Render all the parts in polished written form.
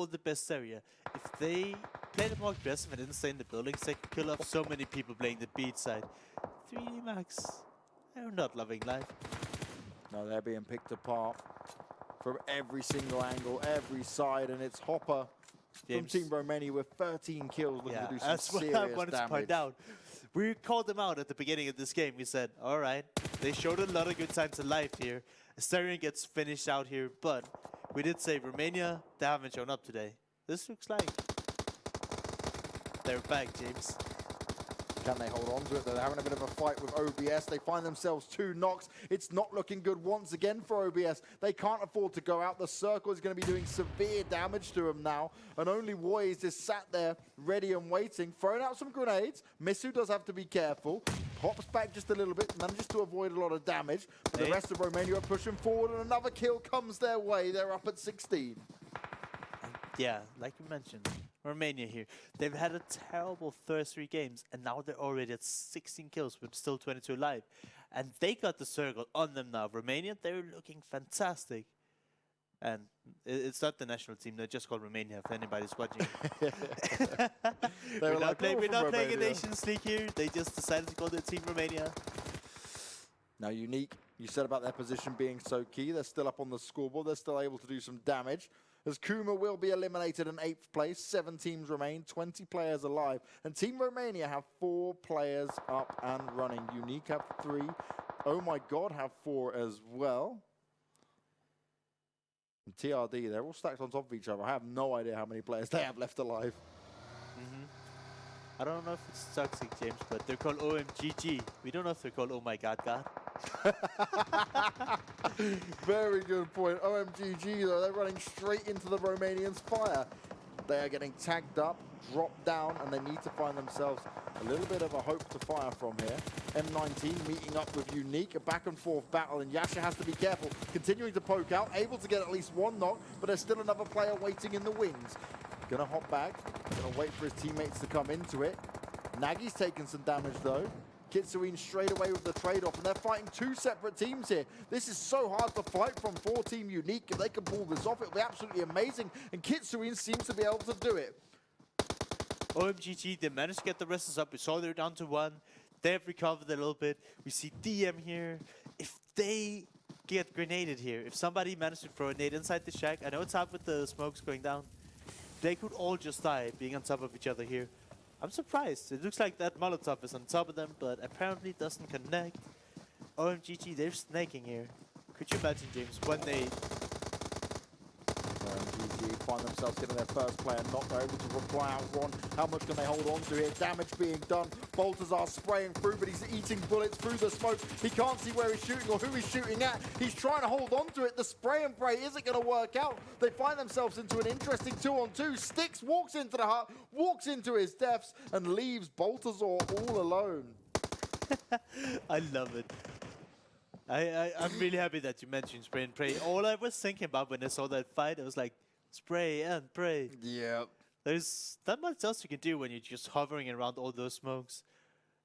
hold the best area. If they played it more aggressive and didn't stay in the buildings, they could kill off so many people playing the beat side. 3D Max, they're not loving life. No, they're being picked apart from every single angle, every side, and it's Hopper from Team Romania with 13 kills looking to do some that's serious what I wanted damage. to point out. We called them out at the beginning of this game. We said, all right, they showed a lot of good signs of life here. Asterion gets finished out here, but we did say Romania, they haven't shown up today. This looks like they're back, James. Can they hold on to it? They're having a bit of a fight with OBS. They find themselves 2 knocks. It's not looking good once again for OBS. They can't afford to go out. The circle is going to be doing severe damage to them now. And only Woy is just sat there ready and waiting, throwing out some grenades. Misu does have to be careful. Hops back just a little bit, manages to avoid a lot of damage. But the rest of Romania are pushing forward, and another kill comes their way. They're up at 16. Yeah, like you mentioned, Romania here. They've had a terrible first 3 games, and now they're already at 16 kills with still 22 alive. And they got the circle on them now. Romania, they're looking fantastic. And it's not the national team, they're just called Romania, if anybody's watching. We're not playing a Nations League here. They just decided to call their team Romania. Now, Unique, you said about their position being so key. They're still up on the scoreboard. They're still able to do some damage. As Kuma will be eliminated in 8th place. 7 teams remain, 20 players alive. And Team Romania have 4 players up and running. Unique have 3. Oh my God, have 4 as well. And TRD, they're all stacked on top of each other. I have no idea how many players they have left alive. I don't know if it's toxic, James, but they're called OMGG. We don't know if they're called Oh My God God. Very good point. OMGG, though, they're running straight into the Romanians' fire. They are getting tagged up, dropped down, and they need to find themselves a little bit of a hope to fire from here. M19 meeting up with Unique, a back and forth battle, and Yasha has to be careful, continuing to poke out, able to get at least 1 knock, but there's still another player waiting in the wings. Gonna hop back, gonna wait for his teammates to come into it. Nagi's taking some damage though. Kitsuin straight away with the trade-off, and they're fighting 2 separate teams here. This is so hard to fight from 4 Team Unique. If they can pull this off, it'll be absolutely amazing, and Kitsuin seems to be able to do it. OMGG, they managed to get the rest up. We saw they're down to 1. They've recovered a little bit. We see DM here. If they get grenaded here, if somebody managed to throw a nade inside the shack, I know it's hard with the smokes going down, they could all just die being on top of each other here. I'm surprised. It looks like that Molotov is on top of them, but apparently it doesn't connect. OMGG, they're snaking here. Could you imagine, James, one nade? OMGG find themselves getting their first player not able to reply out 1. How much can they hold on to here? Damage being done. Baltazar spraying through, but he's eating bullets through the smoke. He can't see where he's shooting or who he's shooting at. He's trying to hold on to it. The spray and pray isn't going to work out. They find themselves into an interesting 2-on-2. Sticks walks into the hut, walks into his deaths, and leaves Baltazar all alone. I love it. I'm really happy that you mentioned spray and pray. All I was thinking about when I saw that fight, I was like, spray and pray. Yeah. There's not much else you can do when you're just hovering around all those smokes.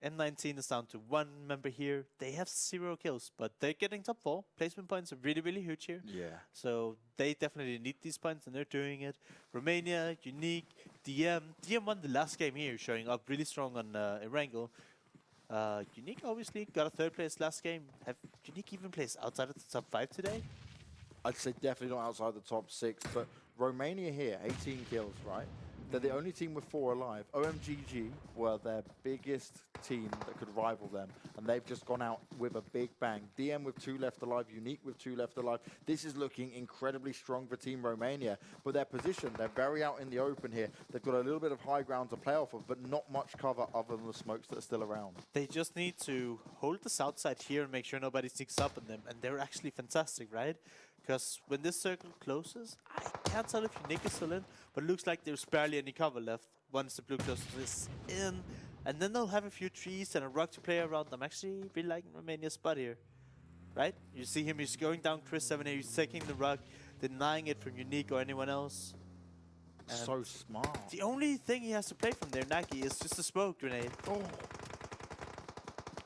M19 is down to 1 member here. They have 0 kills, but they're getting top 4. Placement points are really, really huge here. Yeah. So they definitely need these points, and they're doing it. Romania, Unique, DM. DM won the last game here, showing up really strong on Erangel. Unique obviously got a 3rd place last game. Have Unique even placed outside of the top 5 today? I'd say definitely not outside the top 6, but Romania here, 18 kills, right? They're the only team with 4 alive. OMGG were their biggest team that could rival them, and they've just gone out with a big bang. DM with 2 left alive, Unique with 2 left alive. This is looking incredibly strong for Team Romania, but their position, they're very out in the open here. They've got a little bit of high ground to play off of, but not much cover other than the smokes that are still around. They just need to hold the south side here and make sure nobody sneaks up on them, and they're actually fantastic, right? Because when this circle closes, I can't tell if Unique is still in, but it looks like there's barely any cover left once the blue closes in. And then they'll have a few trees and a rock to play around. I'm actually really liking Romania's spot here, right? You see him, he's going down Chris 7 here, he's taking the rock, denying it from Unique or anyone else. And so smart. The only thing he has to play from there, Nagi, is just a smoke grenade. Oh.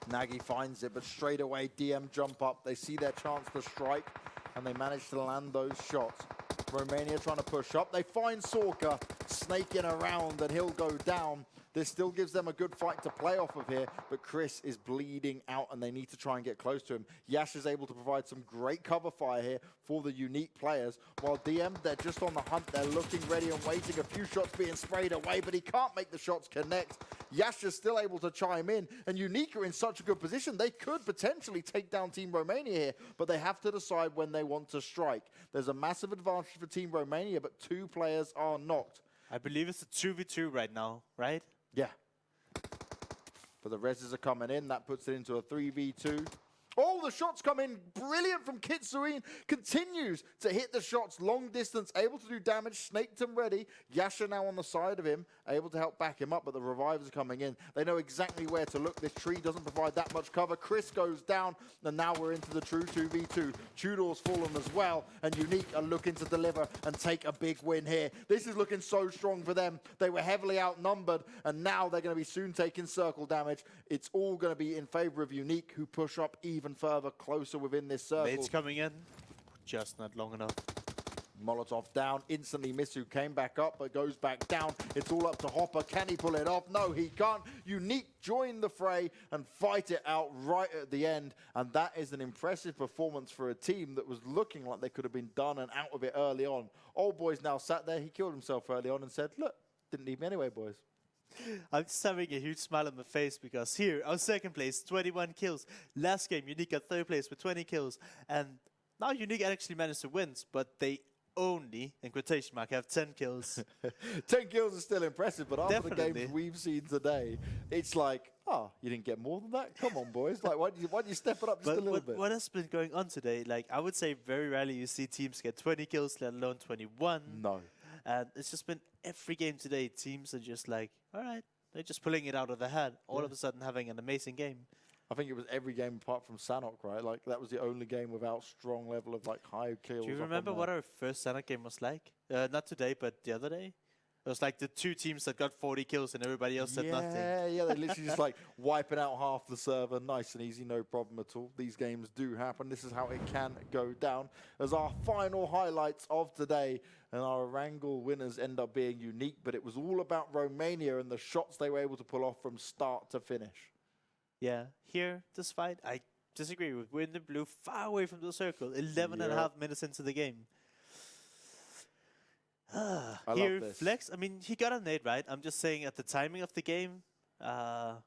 Nagi finds it, but straight away DM jump up. They see their chance to strike, and they manage to land those shots. Romania trying to push up. They find Sorka snaking around, and he'll go down. This still gives them a good fight to play off of here, but Chris is bleeding out, and they need to try and get close to him. Yash is able to provide some great cover fire here for the Unique players, while DM, they're just on the hunt. They're looking ready and waiting. A few shots being sprayed away, but he can't make the shots connect. Yash is still able to chime in, and Unique are in such a good position. They could potentially take down Team Romania here, but they have to decide when they want to strike. There's a massive advantage for Team Romania, but 2 players are knocked. I believe it's a 2v2 right now, right? Yeah. But the reses are coming in. That puts it into a 3v2. Oh, the shots come in. Brilliant from Kitsuine. Continues to hit the shots long distance. Able to do damage. Snaked him ready. Yasha now on the side of him. Able to help back him up, but the revives are coming in. They know exactly where to look. This tree doesn't provide that much cover. Chris goes down, and now we're into the true 2v2. Tudor's fallen as well, and Unique are looking to deliver and take a big win here. This is looking so strong for them. They were heavily outnumbered, and now they're going to be soon taking circle damage. It's all going to be in favor of Unique, who push up even further closer within this circle. Nades coming in, just not long enough. Molotov down, instantly Misu came back up, but goes back down. It's all up to Hopper. Can he pull it off? No, he can't. Unique join the fray and fight it out right at the end, and that is an impressive performance for a team that was looking like they could have been done and out of it early on. Old Boy's now sat there. He killed himself early on and said, look, didn't need me anyway, boys. I'm just having a huge smile on my face because here, our second place, 21 kills. Last game, Unique got third place with 20 kills. And now Unique actually managed to win, but they only, in quotation mark, have 10 kills. 10 kills is still impressive, but after the Definitely. games we've seen today, it's like, oh, you didn't get more than that? Come on, boys. Like, why don't you step it up just a little bit? What has been going on today? Like, I would say very rarely you see teams get 20 kills, let alone 21. No. And it's just been every game today, teams are just like, all right, they're just pulling it out of their hat, all of a sudden having an amazing game. I think it was every game apart from Sanok, right? Like, that was the only game without strong level of, like, high kills. Do you remember what our first Sanok game was like? Not today, but the other day? It was like the 2 teams that got 40 kills and everybody else said nothing. Yeah, they literally just like wiping out half the server. Nice and easy, no problem at all. These games do happen. This is how it can go down. As our final highlights of today, and our Wrangle winners end up being Unique, but it was all about Romania and the shots they were able to pull off from start to finish. Yeah, here, this fight, I disagree with. We're in the blue, far away from the circle, 11 and a half minutes into the game. Here, love this. Flex, I mean, he got a nade, right? I'm just saying at the timing of the game, yeah,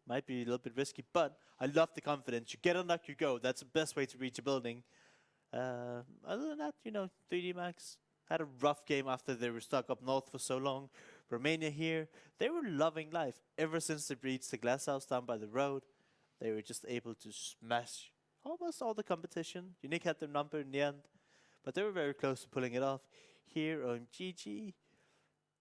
might be a little bit risky, but I love the confidence. You get on luck, you go. That's the best way to reach a building. Other than that, you know, 3D Max had a rough game after they were stuck up north for so long. Romania here, they were loving life. Ever since they reached the glass house down by the road, they were just able to smash almost all the competition. Unique had their number in the end, but they were very close to pulling it off. Here on GG,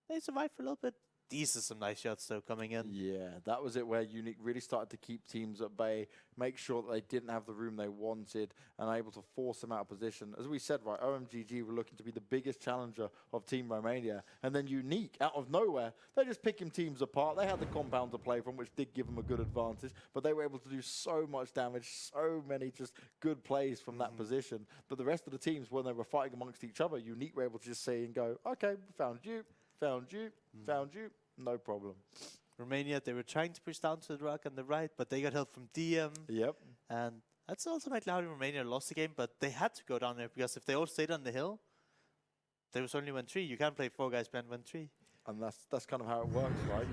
they survived for a little bit. These are some nice shots, though, coming in. Yeah, that was it where Unique really started to keep teams at bay, make sure that they didn't have the room they wanted, and able to force them out of position. As we said, right, OMGG were looking to be the biggest challenger of Team Romania, and then Unique, out of nowhere, they're just picking teams apart. They had the compound to play from, which did give them a good advantage, but they were able to do so much damage, so many just good plays from that position. But the rest of the teams, when they were fighting amongst each other, Unique were able to just say and go, okay, found you, found you, found you. No problem. Romania, they were trying to push down to the rock on the right, but they got help from DM. Yep. And that's ultimately how Romania lost the game, but they had to go down there because if they all stayed on the hill, there was only 1-3. You can't play 4 guys behind 1-3. And that's kind of how it works, right?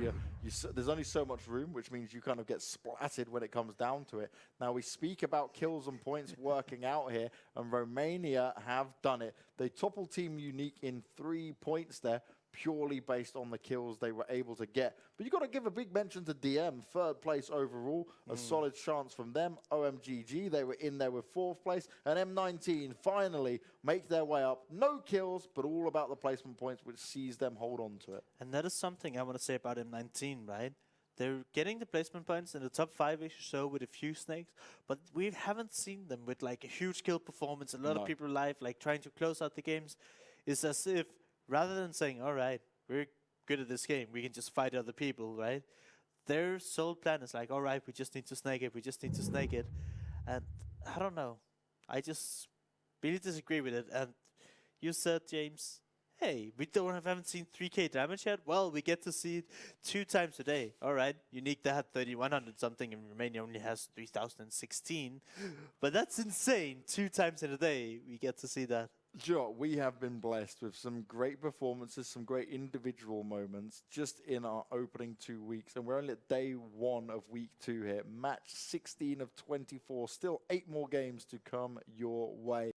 There's only so much room, which means you kind of get splatted when it comes down to it. Now, we speak about kills and points working out here, and Romania have done it. They toppled Team Unique in 3 points there, purely based on the kills they were able to get. But you've got to give a big mention to DM, 3rd place overall, a solid chance from them. OMGG, they were in there with 4th place, and M19 finally make their way up. No kills, but all about the placement points, which sees them hold on to it. And that is something I want to say about M19, right? They're getting the placement points in the top 5-ish or so with a few snakes, but we haven't seen them with like a huge kill performance, a lot of people live, like trying to close out the games. It's as if rather than saying, all right, we're good at this game, we can just fight other people, right? Their sole plan is like, all right, we just need to snake it, we just need to snake it. And I don't know. I just really disagree with it. And you said, James, hey, we haven't seen 3K damage yet. Well, we get to see it 2 times a day. All right, Unique that had 3100 something, and Romania only has 3016. But that's insane. 2 times in a day, we get to see that. Joe, we have been blessed with some great performances, some great individual moments just in our opening 2 weeks. And we're only at day 1 of week 2 here. Match 16 of 24. Still 8 more games to come your way.